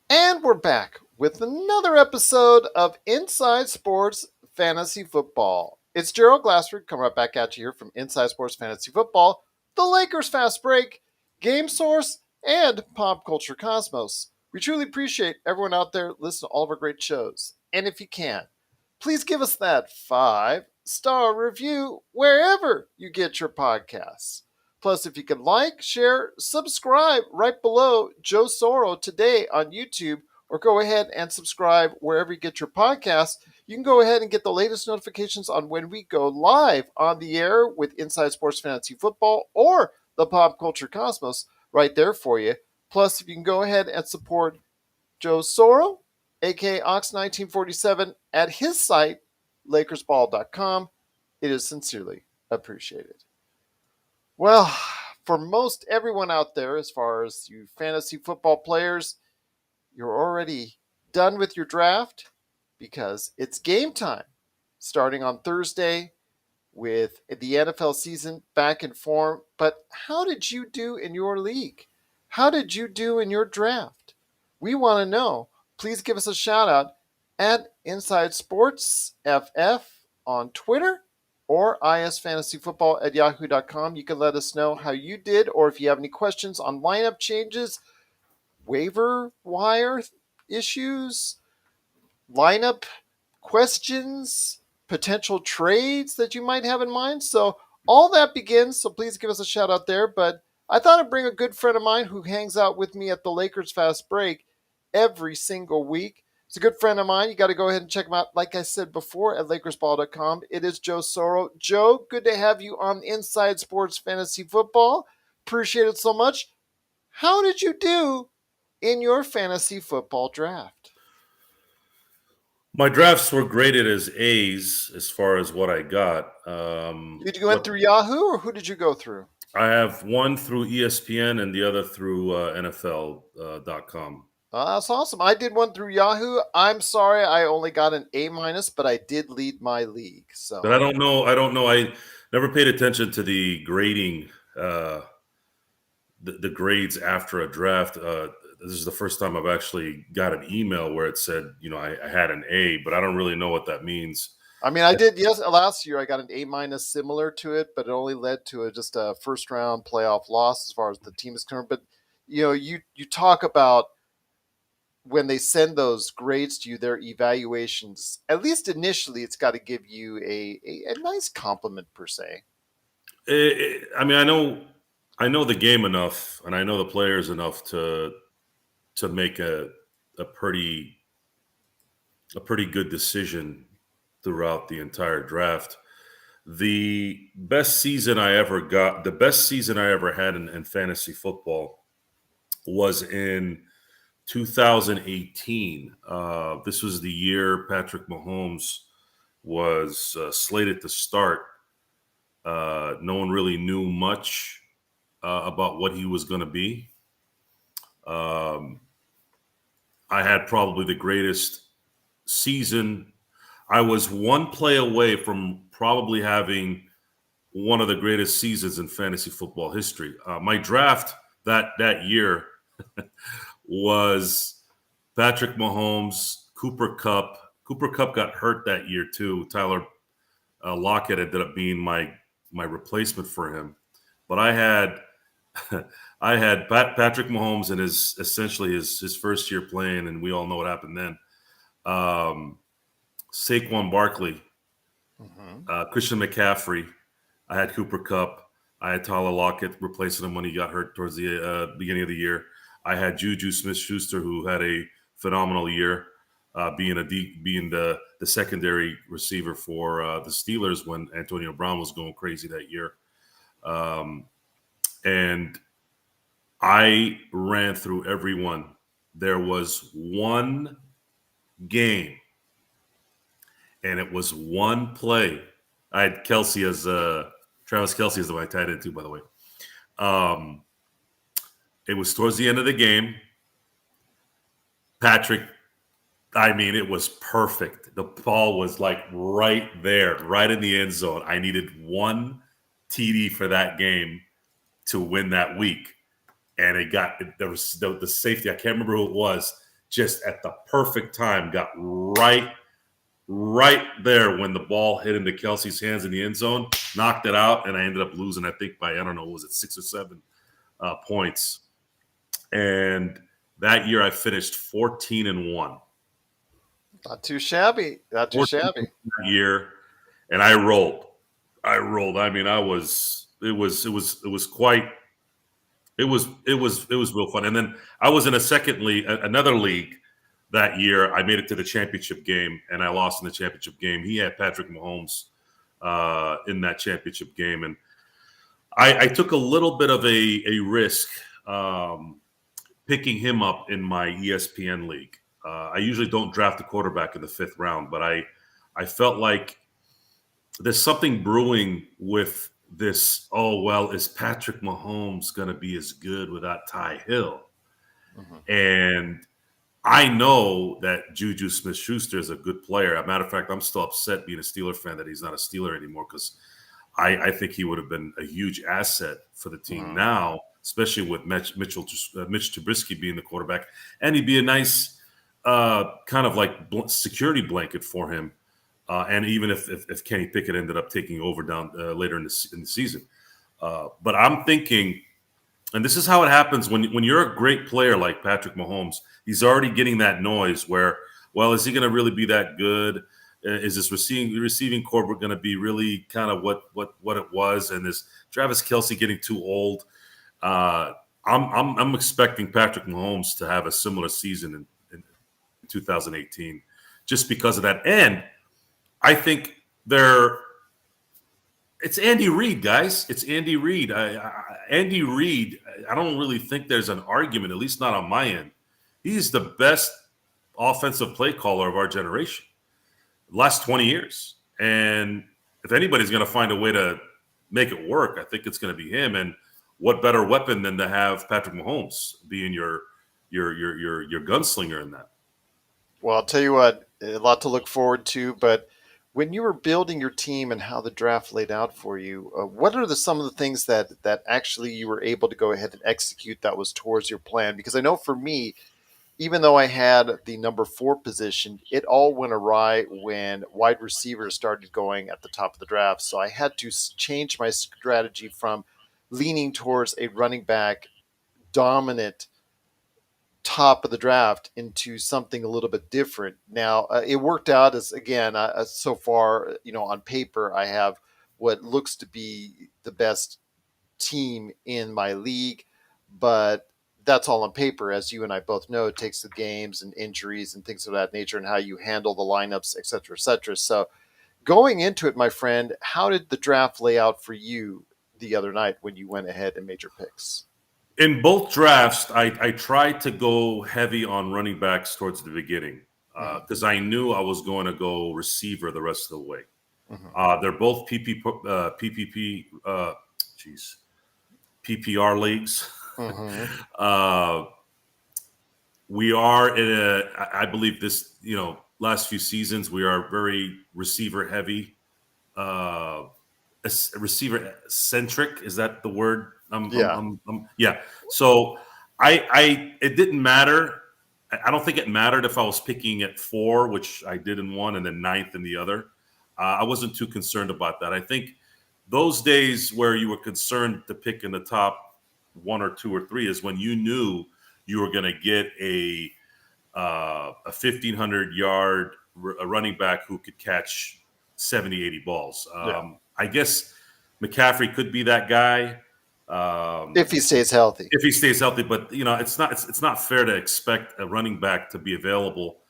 And we're back with another episode of Inside Sports Fantasy Football. It's Gerald Glassford coming right back at you here from Inside Sports Fantasy Football, the Lakers Fast Break, Game Source, and Pop Culture Cosmos. We truly appreciate everyone out there listening to all of our great shows. And if you can, please give us that 5-star review wherever you get your podcasts. Plus, if you could like, share, subscribe right below Joe Soro today on YouTube, or go ahead and subscribe wherever you get your podcasts, you can go ahead and get the latest notifications on when we go live on the air with Inside Sports Fantasy Football or the Pop Culture Cosmos right there for you. Plus, if you can go ahead and support Joe Soro, aka Ox1947, at his site, LakersBall.com, it is sincerely appreciated. Well, for most everyone out there, as far as you fantasy football players, you're already done with your draft because it's game time starting on Thursday with the NFL season back in form. But how did you do in your league? How did you do in your draft? We want to know. Please give us a shout out at Inside Sports FF on Twitter or isfantasyfootball at yahoo.com. You can let us know how you did, or if you have any questions on lineup changes, waiver wire issues, lineup questions, potential trades that you might have in mind. So all that begins. So please give us a shout out there. But I thought I'd bring a good friend of mine who hangs out with me at the Lakers Fast Break every single week. It's a good friend of mine. You got to go ahead and check him out, like I said before, at LakersBall.com. It is Joe Soro. Joe, good to have you on Inside Sports Fantasy Football. Appreciate it so much. How did you do in your fantasy football draft? My drafts were graded as A's as far as what I got. Did you go through Yahoo, or who did you go through? I have one through ESPN and the other through NFL.com. That's awesome. I did one through Yahoo. I'm sorry, I only got an A-, but I did lead my league. So, but I don't know. I never paid attention to the grading, the grades after a draft. This is the first time I've actually got an email where it said, I had an A, but I don't really know what that means. I mean, I did. Yes, last year I got an A- similar to it, but it only led to just a first round playoff loss as far as the team is concerned. But you talk about when they send those grades to you, their evaluations, at least initially, it's got to give you a nice compliment per se. I mean, I know the game enough, and I know the players enough to make a pretty good decision throughout the entire draft. The best season I ever had in fantasy football was in 2018. This was the year Patrick Mahomes was slated to start. No one really knew much about what he was going to be. I had probably the greatest season. I was one play away from probably having one of the greatest seasons in fantasy football history. My draft that year was Patrick Mahomes, Cooper Kupp. Cooper Kupp got hurt that year too. Tyler Lockett ended up being my replacement for him. But I had Patrick Mahomes in his first year playing, and we all know what happened then. Saquon Barkley, Christian McCaffrey. I had Cooper Kupp. I had Tyler Lockett replacing him when he got hurt towards the beginning of the year. I had Juju Smith-Schuster, who had a phenomenal year, being the secondary receiver for the Steelers when Antonio Brown was going crazy that year. And I ran through everyone. There was one game, and it was one play. I had Kelsey as Travis Kelce is my tight end too, by the way. It was towards the end of the game. Patrick, I mean, it was perfect. The ball was like right there, right in the end zone. I needed one TD for that game to win that week. And there was the safety, I can't remember who it was, just at the perfect time, got right there when the ball hit into Kelsey's hands in the end zone, knocked it out, and I ended up losing, I think, by, I don't know, was it 6 or 7 points? And that year I finished 14-1. Not too shabby. Not too shabby. That year, and I rolled. I mean, it was real fun. And then I was in another league that year. I made it to the championship game, and I lost in the championship game. He had Patrick Mahomes in that championship game, and I took a little bit of a risk picking him up in my ESPN league. I usually don't draft a quarterback in the 5th round, but I felt like there's something brewing with this. Oh, well, is Patrick Mahomes going to be as good without Ty Hill? Mm-hmm. And I know that Juju Smith-Schuster is a good player. As a matter of fact, I'm still upset being a Steeler fan that he's not a Steeler anymore, because I think he would have been a huge asset for the team now, especially with Mitch Trubisky being the quarterback. And he'd be a nice kind of like security blanket for him. And even if Kenny Pickett ended up taking over down later in the season. But I'm thinking, and this is how it happens when you're a great player like Patrick Mahomes, he's already getting that noise where, well, is he going to really be that good? Is this receiving corps going to be really kind of what it was? And is Travis Kelce getting too old? I'm expecting Patrick Mahomes to have a similar season in 2018, just because of that. And I think it's Andy Reid, guys. It's Andy Reid. Andy Reid, I don't really think there's an argument, at least not on my end. He's the best offensive play caller of our generation, last 20 years. And if anybody's going to find a way to make it work, I think it's going to be him. And what better weapon than to have Patrick Mahomes being your gunslinger in that? Well, I'll tell you what, a lot to look forward to, but when you were building your team and how the draft laid out for you, what are some of the things that actually you were able to go ahead and execute that was towards your plan? Because I know for me, even though I had the number 4 position, it all went awry when wide receivers started going at the top of the draft. So I had to change my strategy from leaning towards a running back dominant top of the draft into something a little bit different. Now, it worked out as, again, so far, on paper, I have what looks to be the best team in my league, but that's all on paper. As you and I both know, it takes the games and injuries and things of that nature and how you handle the lineups, et cetera, et cetera. So going into it, my friend, how did the draft lay out for you the other night when you went ahead and made your picks? In both drafts, I tried to go heavy on running backs towards the beginning because I knew I was going to go receiver the rest of the way. Mm-hmm. They're both PPR leagues. Mm-hmm. We are in I believe this, last few seasons, we are very receiver heavy, receiver centric. Is that the word? Yeah. So it didn't matter. I don't think it mattered if I was picking at 4, which I did in one, and then 9th in the other. I wasn't too concerned about that. I think those days where you were concerned to pick in the top 1 or 2 or 3 is when you knew you were going to get a 1,500-yard running back who could catch 70, 80 balls. I guess McCaffrey could be that guy. If he stays healthy. But it's not fair to expect a running back to be available,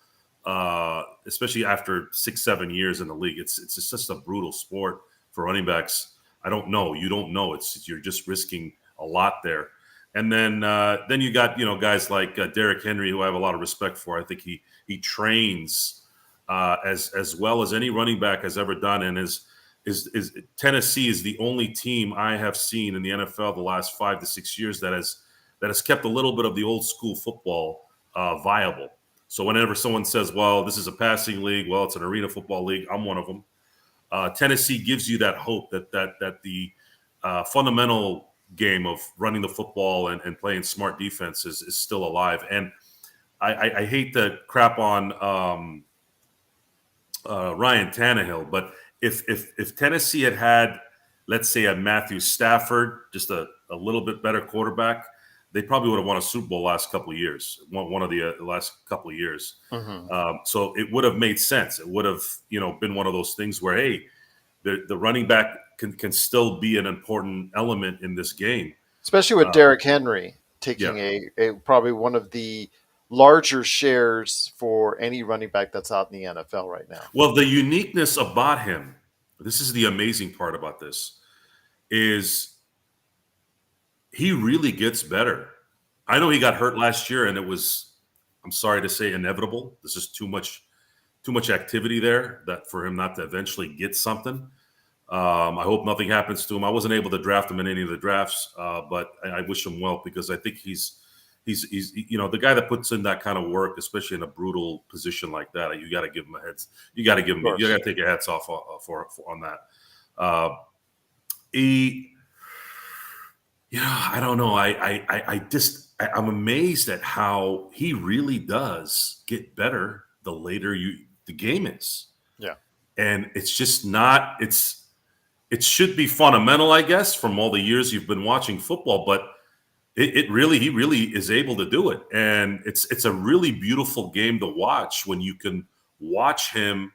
especially after 6-7 years in the league. It's just a brutal sport for running backs. I don't know. You don't know. You're just risking a lot there. And then you got guys like Derrick Henry, who I have a lot of respect for. I think he trains as well as any running back has ever done, and his is Tennessee is the only team I have seen in the NFL the last 5 to 6 years that has kept a little bit of the old school football viable. So whenever someone says, "Well, this is a passing league," well, it's an arena football league. I'm one of them. Tennessee gives you that hope that the fundamental game of running the football and playing smart defense is still alive. And I hate to crap on Ryan Tannehill, but if Tennessee had, let's say, a Matthew Stafford, just a little bit better quarterback, they probably would have won a Super Bowl last couple of years, one of the last couple of years. Mm-hmm. So it would have made sense. It would have been one of those things where, hey, the running back can still be an important element in this game. Especially with Derrick Henry taking Yeah. a probably one of the larger shares for any running back that's out in the NFL right now. Well, the uniqueness about him, this is the amazing part about this, is he really gets better. I know he got hurt last year, and it was, I'm sorry to say, inevitable. There's just too much activity there that for him not to eventually get something. I hope nothing happens to him. I wasn't able to draft him in any of the drafts, but I wish him well because I think he's the guy that puts in that kind of work, especially in a brutal position like that. You got to give him a heads. You got to give him. You got to take your hats off for on that. I don't know. I'm amazed at how he really does get better the later the game is. Yeah. And it's just not. It should be fundamental, I guess, from all the years you've been watching football, but he really is able to do it. And it's a really beautiful game to watch when you can watch him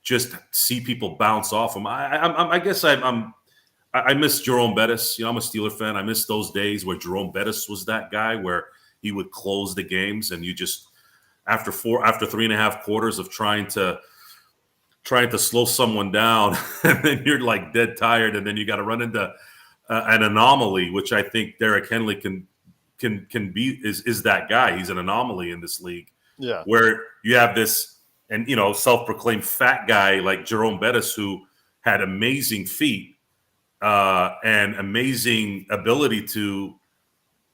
just see people bounce off him. I guess I miss Jerome Bettis. I'm a Steeler fan. I miss those days where Jerome Bettis was that guy where he would close the games and you just after 3.5 quarters of trying to slow someone down, and then you're like dead tired, and then you got to run into an anomaly, which I think Derrick Henry can be is that guy. He's an anomaly in this league. Yeah. Where you have this and self-proclaimed fat guy like Jerome Bettis who had amazing feet and amazing ability to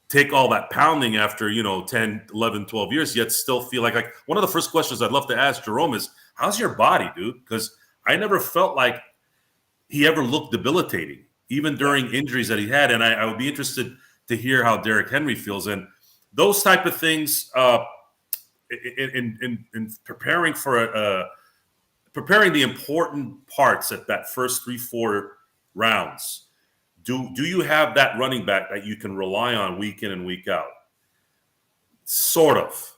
take all that pounding after 10, 11, 12 years, yet still feel like one of the first questions I'd love to ask Jerome is, how's your body, dude? Because I never felt like he ever looked debilitating, even during injuries that he had. And I would be interested to hear how Derrick Henry feels. And those type of things in preparing for preparing the important parts at that first 3-4 rounds. Do you have that running back that you can rely on week in and week out? Sort of.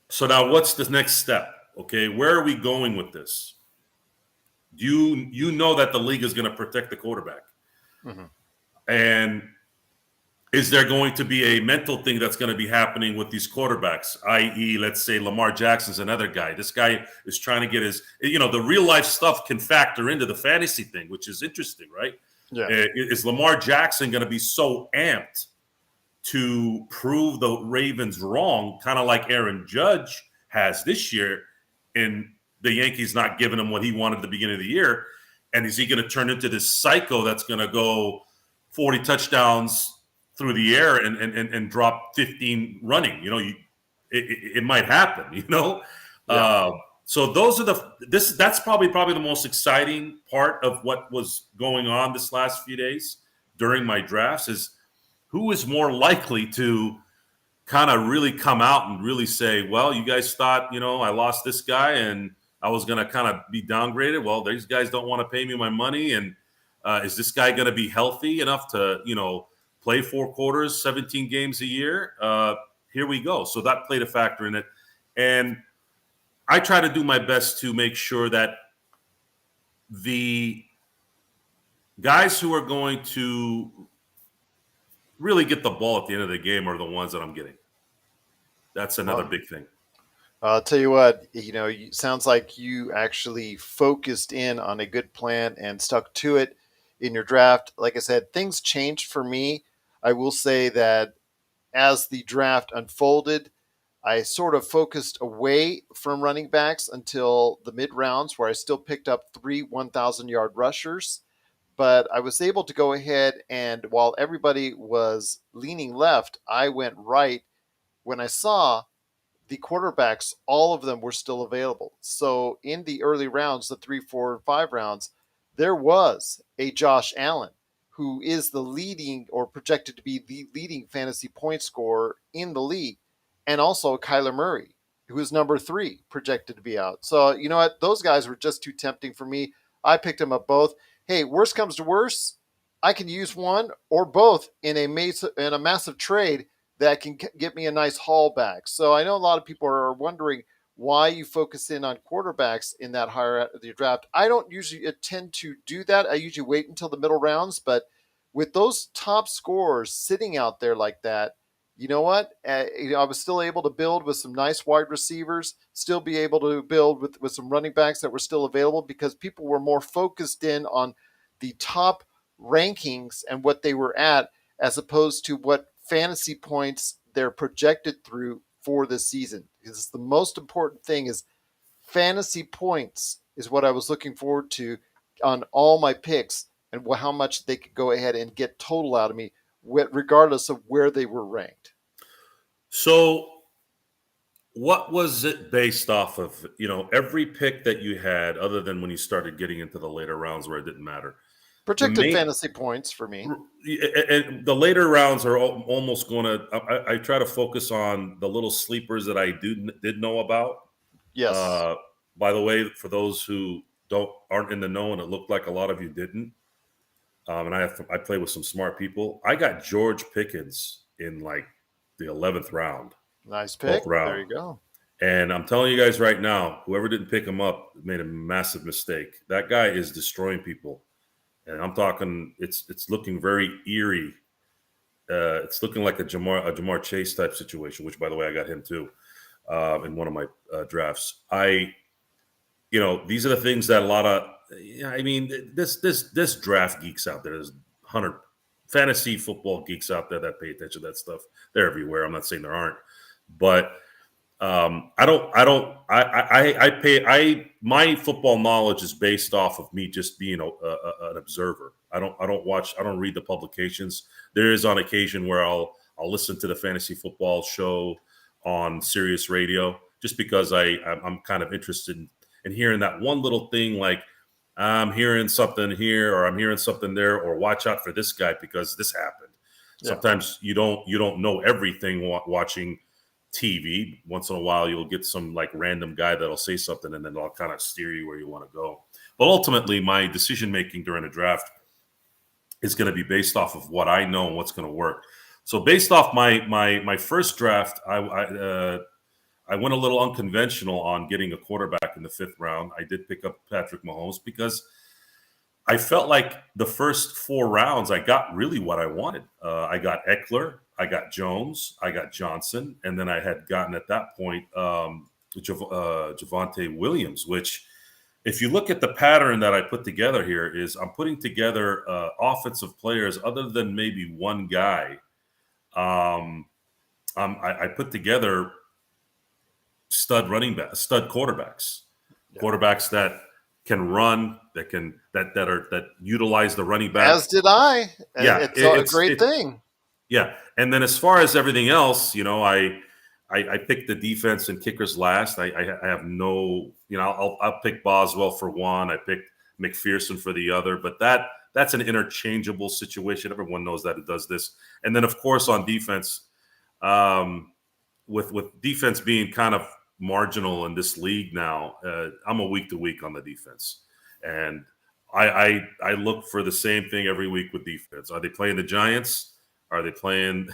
So now what's the next step? Okay, where are we going with this? You know that the league is going to protect the quarterback. Mm-hmm. And is there going to be a mental thing that's going to be happening with these quarterbacks? I.e., let's say Lamar Jackson's another guy. This guy is trying to get his, the real life stuff can factor into the fantasy thing, which is interesting, right? Yeah. Is Lamar Jackson going to be so amped to prove the Ravens wrong, kind of like Aaron Judge has this year, and the Yankees not giving him what he wanted at the beginning of the year? And is he going to turn into this psycho that's going to go 40 touchdowns through the air and drop 15 running? It might happen, Yeah. So those are that's probably the most exciting part of what was going on this last few days during my drafts is who is more likely to kind of really come out and really say, well, you guys thought, I lost this guy and I was going to kind of be downgraded. Well, these guys don't want to pay me my money. And is this guy going to be healthy enough to, play 4 quarters, 17 games a year? Here we go. So that played a factor in it. And I try to do my best to make sure that the guys who are going to really get the ball at the end of the game are the ones that I'm getting. That's another big thing. I'll tell you what, sounds like you actually focused in on a good plan and stuck to it in your draft. Like I said, things changed for me. I will say that as the draft unfolded, I sort of focused away from running backs until the mid rounds, where I still picked up three 1,000-yard rushers. But I was able to go ahead, and while everybody was leaning left, I went right when I saw the quarterbacks, all of them were still available. So in the early rounds, the 3, 4, and 5 rounds, there was a Josh Allen who is the leading or projected to be the leading fantasy point scorer in the league, and also Kyler Murray, who is number 3 projected to be out. So you know what? Those guys were just too tempting for me. I picked them up both. Hey, worst comes to worst, I can use one or both in a massive trade that can get me a nice haul back. So I know a lot of people are wondering why you focus in on quarterbacks in that higher of the draft. I don't usually tend to do that. I usually wait until the middle rounds, but with those top scorers sitting out there like that, you know what? I was still able to build with some nice wide receivers, still be able to build with some running backs that were still available because people were more focused in on the top rankings and what they were at as opposed to what fantasy points they're projected through for this season. Because the most important thing is fantasy points is what I was looking forward to on all my picks and how much they could go ahead and get total out of me, regardless of where they were ranked. So, what was it based off of? Every pick that you had, other than when you started getting into the later rounds where it didn't matter. The Projected main fantasy points for me. and the later rounds are almost going to. I try to focus on the little sleepers that I did know about. Yes. Uh, by the way, for those who aren't in the know, and it looked like a lot of you didn't, and I play with some smart people. I got George Pickens in like the 11th round, Nice 12th pick. There round. you go. And I'm telling you guys right now, whoever didn't pick him up made a massive mistake. That guy is destroying people, and I'm talking. It's looking very eerie. It's looking like a Jamar Chase type situation. Which, by the way, I got him too in one of my drafts. These are the things that a lot of. Yeah, I mean, this draft geeks out there. There's 100 fantasy football geeks out there that pay attention to that stuff. They're everywhere. I'm not saying there aren't, but my football knowledge is based off of me just being an observer. I don't read the publications. There is on occasion where I'll listen to the fantasy football show on Sirius Radio just because I'm kind of interested in hearing that one little thing, like I'm hearing something here or I'm hearing something there, or watch out for this guy because this happened. Yeah. Sometimes you don't know everything watching TV. Once in a while, you'll get some like random guy that'll say something, and then they'll kind of steer you where you want to go. But ultimately, my decision making during a draft is going to be based off of what I know and what's going to work. So, based off my first draft, I went a little unconventional on getting a quarterback in the 5th round. I did pick up Patrick Mahomes because I felt like the first 4 rounds, I got really what I wanted. I got Eckler, I got Jones, I got Johnson, and then I had gotten at that point Javonte Williams, which, if you look at the pattern that I put together here, is I'm putting together offensive players other than maybe one guy. I put together stud quarterbacks, Yeah. quarterbacks that can run, that utilize the running back. As did I. Yeah, It's a great thing. yeah. And then as far as everything else, I picked the defense and kickers last. I have no, I'll pick Boswell for one. I picked McPherson for the other, but that's an interchangeable situation. Everyone knows that it does this. And then of course on defense, with defense being kind of marginal in this league now, I'm a week to week on the defense, and I look for the same thing every week with defense. Are they playing the Giants? Are they playing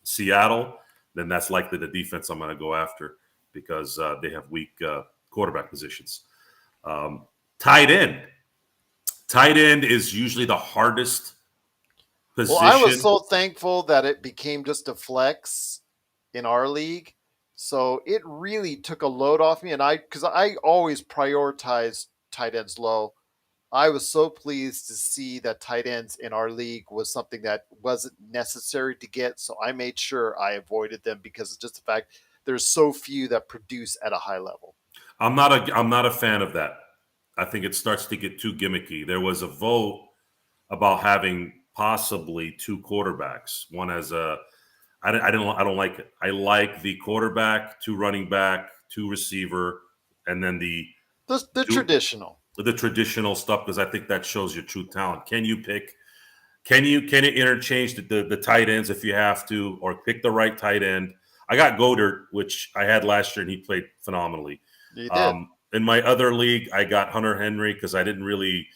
Seattle? Then that's likely the defense I'm going to go after because they have weak quarterback positions. Tight end. Tight end is usually the hardest position. Well, I was so thankful that it became just a flex in our league. So it really took a load off me. And because I always prioritize tight ends low. I was so pleased to see that tight ends in our league was something that wasn't necessary to get. So I made sure I avoided them because of just the fact there's so few that produce at a high level. I'm not a fan of that. I think it starts to get too gimmicky. There was a vote about having possibly two quarterbacks. One as a I don't like it. I like the quarterback, two running back, two receiver, and then The two traditional. the traditional stuff because I think that shows your true talent. Can you pick? Can you interchange the tight ends if you have to, or pick the right tight end? I got Goddard, which I had last year, and he played phenomenally. You did. In my other league, I got Hunter Henry because I didn't really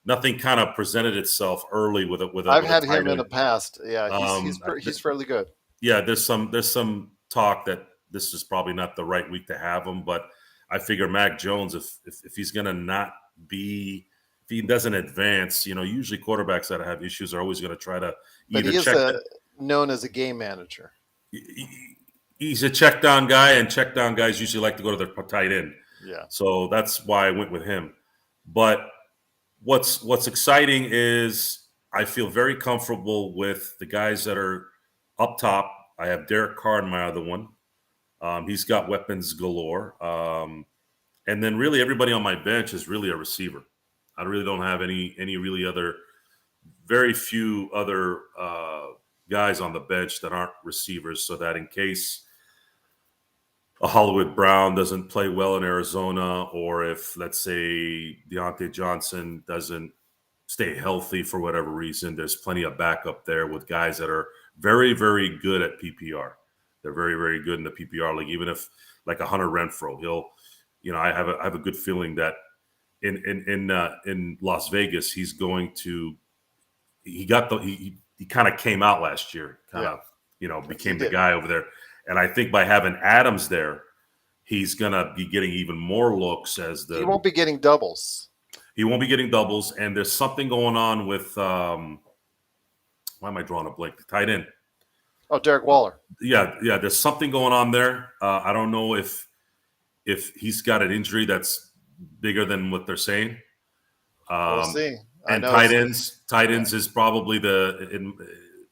nothing kind of presented itself early with I've a had tight him in the end. past. Yeah, Um, he's fairly good. yeah, there's some talk that this is probably not the right week to have him, but I figure Mac Jones, if he's gonna not be, if he doesn't advance, usually quarterbacks that have issues are always gonna try to But either he is check that known as a game manager. he's a check down guy, and check down guys usually like to go to their tight end. Yeah. So that's why I went with him. But what's exciting is I feel very comfortable with the guys that are up top. I have Derek Carr in my other one. He's got weapons galore. And then really everybody on my bench is really a receiver. I really don't have any really other very few other guys on the bench that aren't receivers, so that in case a Hollywood Brown doesn't play well in Arizona, or if, let's say, Deontay Johnson doesn't stay healthy for whatever reason, there's plenty of backup there with guys that are very, very good at PPR. They're very, very good in the PPR league. Even if, like a Hunter Renfro, I have a good feeling that in Las Vegas, he's going to. He kind of came out last year, kind of became the guy over there. And I think by having Adams there, he's gonna be getting even more looks He won't be getting doubles. He won't be getting doubles, and there's something going on with why am I drawing a blank? The tight end. Oh, Derek Waller. Yeah. There's something going on there. I don't know if he's got an injury that's bigger than what they're saying. We'll see. And tight ends is probably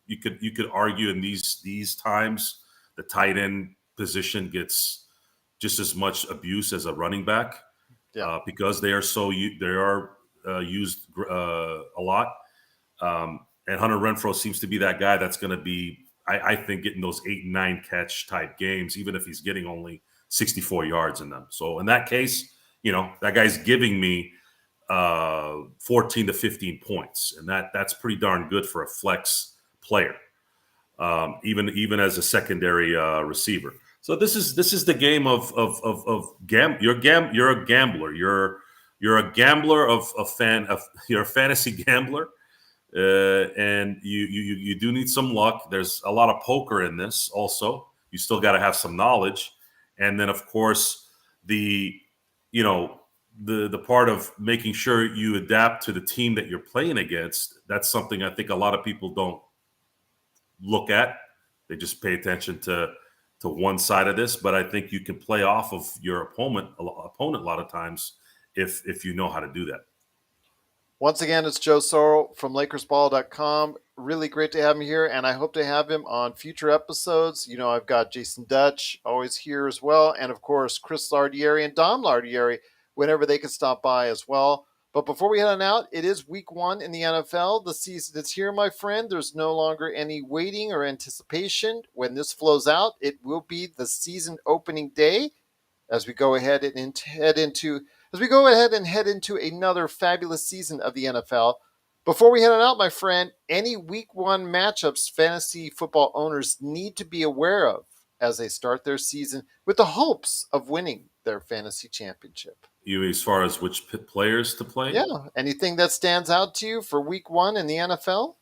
you could argue in these times the tight end position gets just as much abuse as a running back. Yeah. Because they are used a lot. And Hunter Renfro seems to be that guy that's going to be, I think, getting those 8 and 9 catch type games, even if he's getting only 64 yards in them. So in that case, that guy's giving me 14 to 15 points, and that's pretty darn good for a flex player, even as a secondary receiver. So this is the game of you're a gambler. You're a gambler you're a fantasy gambler, and you do need some luck. There's a lot of poker in this. Also, you still got to have some knowledge, and then of course the part of making sure you adapt to the team that you're playing against. That's something I think a lot of people don't look at. They just pay attention to one side of this, but I think you can play off of your opponent a lot of times if you know how to do that. Once again, it's Joe Soro from LakersBall.com. Really great to have him here, and I hope to have him on future episodes. I've got Jason Dutch always here as well, and of course Chris Lardieri and Dom Lardieri whenever they can stop by as well. But before we head on out, it is week 1 in the NFL. The season is here, my friend. There's no longer any waiting or anticipation. When this flows out, it will be the season opening day as we go ahead and head into another fabulous season of the NFL. Before we head on out, my friend, any week 1 matchups fantasy football owners need to be aware of as they start their season with the hopes of winning their fantasy championship. You as far as which players to play? Yeah. Anything that stands out to you for week 1 in the NFL?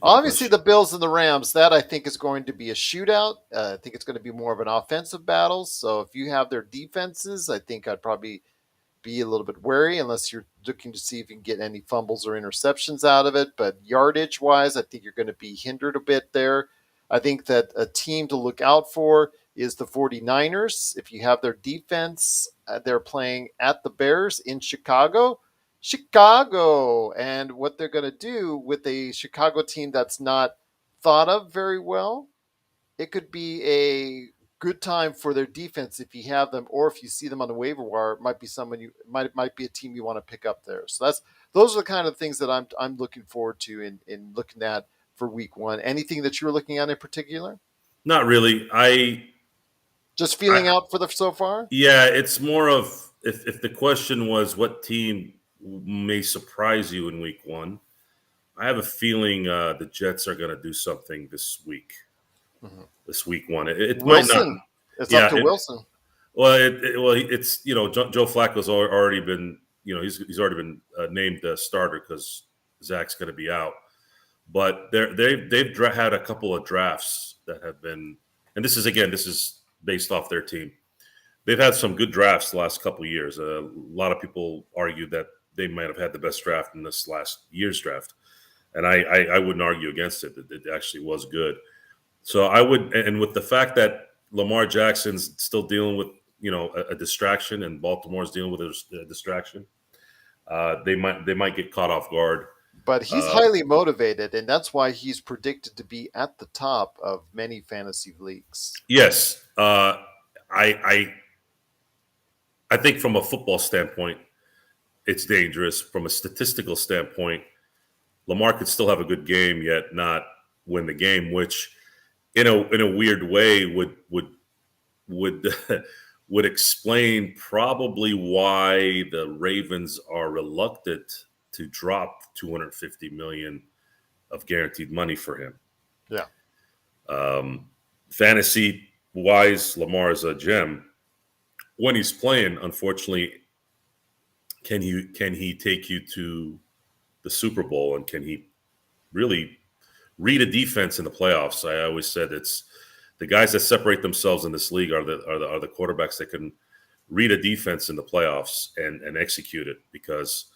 Obviously, the Bills and the Rams, that I think is going to be a shootout. I think it's going to be more of an offensive battle. So if you have their defenses, I think I'd probably be a little bit wary unless you're looking to see if you can get any fumbles or interceptions out of it. But yardage-wise, I think you're going to be hindered a bit there. I think that a team to look out for is the 49ers. If you have their defense, they're playing at the Bears in Chicago. And what they're going to do with a Chicago team that's not thought of very well, it could be a good time for their defense if you have them, or if you see them on the waiver wire. It might be someone you might be a team you want to pick up there. So those are the kind of things that I'm looking forward to in looking at for week one. Anything that you're looking at in particular? Not really. Just I feeling out for the so far. Yeah, it's more of if the question was what team may surprise you in week one, I have a feeling the Jets are going to do something this week. Mm-hmm. This week one, it might not. Wilson, it's up Yeah, to Wilson. it's Joe Flacco's already been he's already been named the starter because Zach's going to be out. But they've had a couple of drafts that have been, and this is based off their team. They've had some good drafts the last couple of years. A lot of people argue that they might have had the best draft in this last year's draft, and I wouldn't argue against it. It actually was good. So I would, and with the fact that Lamar Jackson's still dealing with a distraction, and Baltimore's dealing with a distraction, they might get caught off guard. But he's Uh, highly motivated, and that's why he's predicted to be at the top of many fantasy leagues. yes, I I think from a football standpoint, it's dangerous. From a statistical standpoint, Lamar could still have a good game yet not win the game, which in a weird way would would explain probably why the Ravens are reluctant to drop 250 million of guaranteed money for him. Yeah. Fantasy wise, Lamar is a gem. When he's playing, unfortunately, can he take you to the Super Bowl, and can he really read a defense in the playoffs? I always said it's the guys that separate themselves in this league are the quarterbacks that can read a defense in the playoffs and execute it, because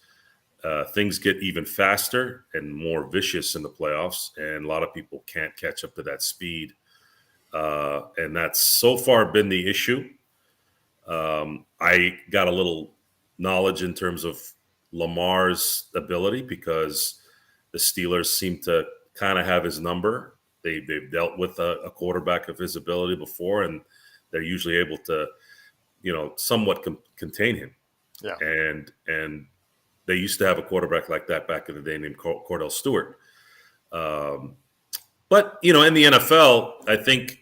things get even faster and more vicious in the playoffs, and a lot of people can't catch up to that speed. And that's so far been the issue. I got a little knowledge in terms of Lamar's ability because the Steelers seem to kind of have his number. They've dealt with a quarterback of his ability before, and they're usually able to, somewhat contain him. Yeah. And they used to have a quarterback like that back in the day named Cordell Stewart. But in the NFL, I think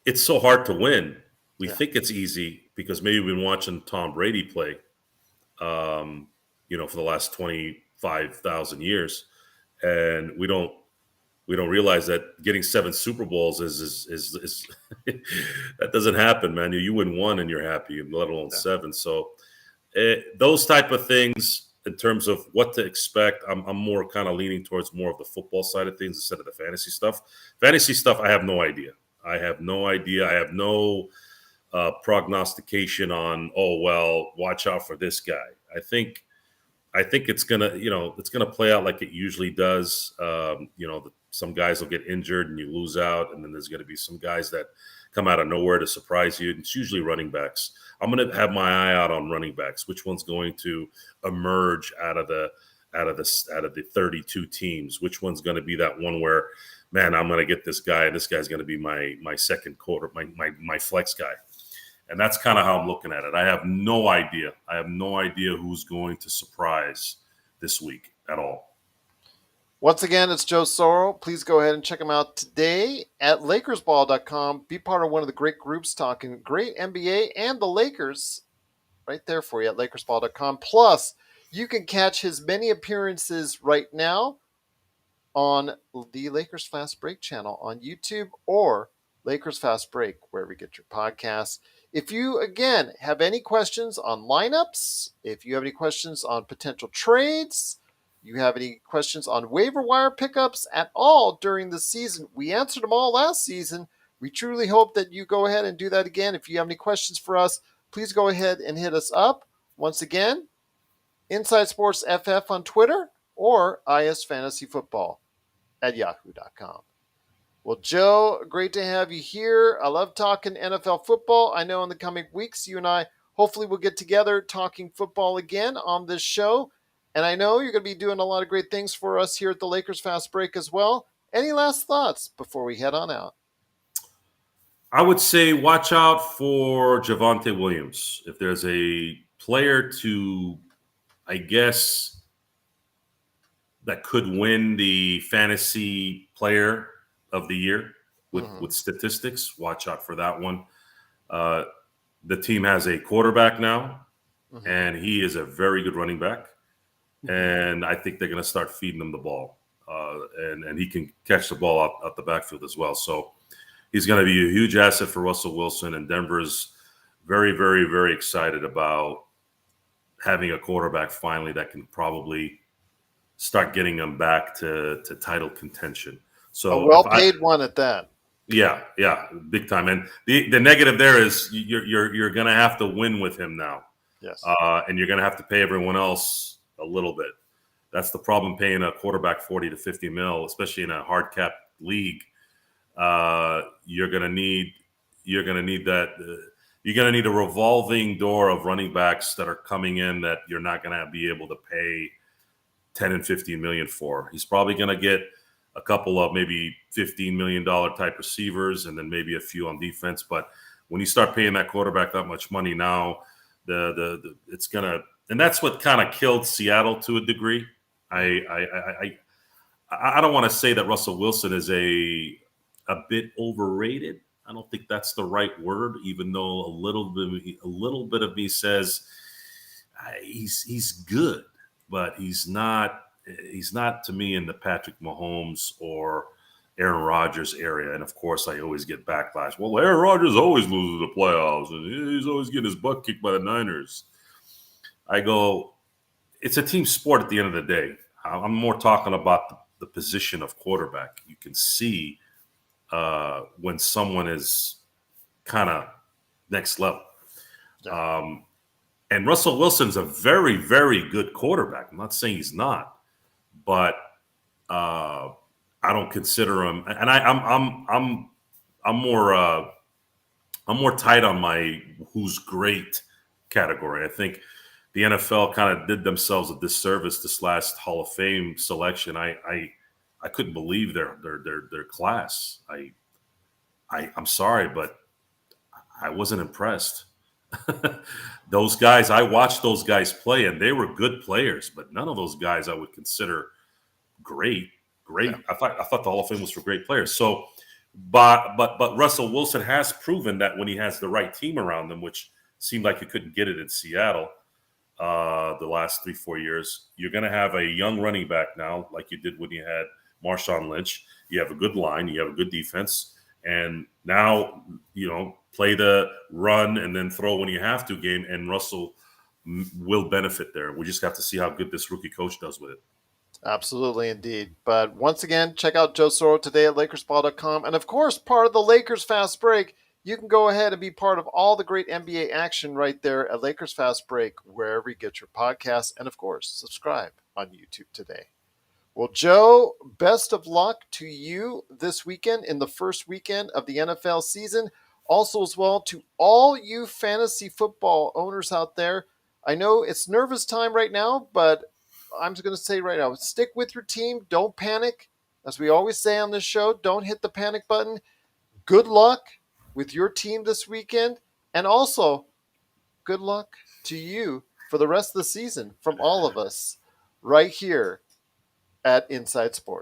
it's so hard to win. We think it's easy because maybe we've been watching Tom Brady play, for the last 25,000 years, and we don't realize that getting 7 Super Bowls is that doesn't happen, man. You win one and you're happy, let alone 7. So those type of things in terms of what to expect, I'm more kind of leaning towards more of the football side of things instead of the fantasy stuff. Fantasy stuff, I have no idea. I have no prognostication on, watch out for this guy. I think it's gonna play out like it usually does. Some guys will get injured and you lose out, and then there's gonna be some guys that come out of nowhere to surprise you. It's usually running backs. I'm gonna have my eye out on running backs. Which one's going to emerge out of the 32 teams? Which one's going to be that one where, man, I'm going to get this guy, and this guy's going to be my second quarter, my flex guy. And that's kind of how I'm looking at it. I have no idea. I have no idea who's going to surprise this week at all. Once again, it's Joe Soro. Please go ahead and check him out today at LakersBall.com. Be part of one of the great groups talking great NBA and the Lakers right there for you at LakersBall.com. Plus, you can catch his many appearances right now on the Lakers Fast Break channel on YouTube, or Lakers Fast Break, wherever you get your podcasts. If you, again, have any questions on lineups, if you have any questions on potential trades, you have any questions on waiver wire pickups at all during the season, we answered them all last season. We truly hope that you go ahead and do that again. If you have any questions for us, please go ahead and hit us up. Once again, Inside Sports FF on Twitter, or IS Fantasy Football at yahoo.com. Well, Joe, great to have you here. I love talking NFL football. I know in the coming weeks, you and I hopefully will get together talking football again on this show. And I know you're going to be doing a lot of great things for us here at the Lakers Fast Break as well. Any last thoughts before we head on out? I would say watch out for Javonte Williams. If there's a player to, I guess, that could win the fantasy player of the year with statistics, watch out for that one. Uh, the team has a quarterback now, and he is a very good running back. And I think they're going to start feeding him the ball. And he can catch the ball out the backfield as well. So he's going to be a huge asset for Russell Wilson. And Denver's very, very, very excited about having a quarterback finally that can probably start getting them back to title contention. So A well-paid one at that. Yeah, big time. And the negative there is you're going to have to win with him now. Yes. And you're going to have to pay everyone else a little bit. That's the problem, paying a quarterback 40 to 50 mil, especially in a hard cap league. You're going to need that. You're going to need a revolving door of running backs that are coming in that you're not going to be able to pay 10 and 15 million for. He's probably going to get a couple of maybe $15 million type receivers and then maybe a few on defense. But when you start paying that quarterback that much money now, it's going to, and that's what kind of killed Seattle to a degree. I don't want to say that Russell Wilson is a bit overrated. I don't think that's the right word, even though a little bit of me says he's good, but he's not to me in the Patrick Mahomes or Aaron Rodgers area. And of course, I always get backlash. Well, Aaron Rodgers always loses the playoffs, and he's always getting his butt kicked by the Niners. I go, it's a team sport at the end of the day. I'm more talking about the position of quarterback. You can see when someone is kind of next level. Yeah. And Russell Wilson's a very, very good quarterback. I'm not saying he's not, but I don't consider him. And I'm more tight on my who's great category. I think the NFL kind of did themselves a disservice this last Hall of Fame selection. I couldn't believe their class. I'm sorry, but I wasn't impressed. Those guys, I watched those guys play, and they were good players, but none of those guys I would consider great. Yeah. I thought the Hall of Fame was for great players. So, but Russell Wilson has proven that when he has the right team around him, which seemed like he couldn't get it in Seattle the last 3-4 years, you're going to have a young running back now, like you did when you had Marshawn Lynch. You have a good line, you have a good defense, and now play the run and then throw when you have to game, and Russell will benefit there. We just have to see how good this rookie coach does with it. Absolutely, indeed. But once again, check out Joe Soro today at LakersBall.com. And of course, part of the Lakers Fast Break, you can go ahead and be part of all the great NBA action right there at Lakers Fast Break, wherever you get your podcasts. And of course, subscribe on YouTube today. Well, Joe, best of luck to you this weekend in the first weekend of the NFL season. Also, as well, to all you fantasy football owners out there. I know it's nervous time right now, but I'm just going to say right now, stick with your team. Don't panic. As we always say on this show, don't hit the panic button. Good luck with your team this weekend. And also, good luck to you for the rest of the season from all of us right here at Inside Sports.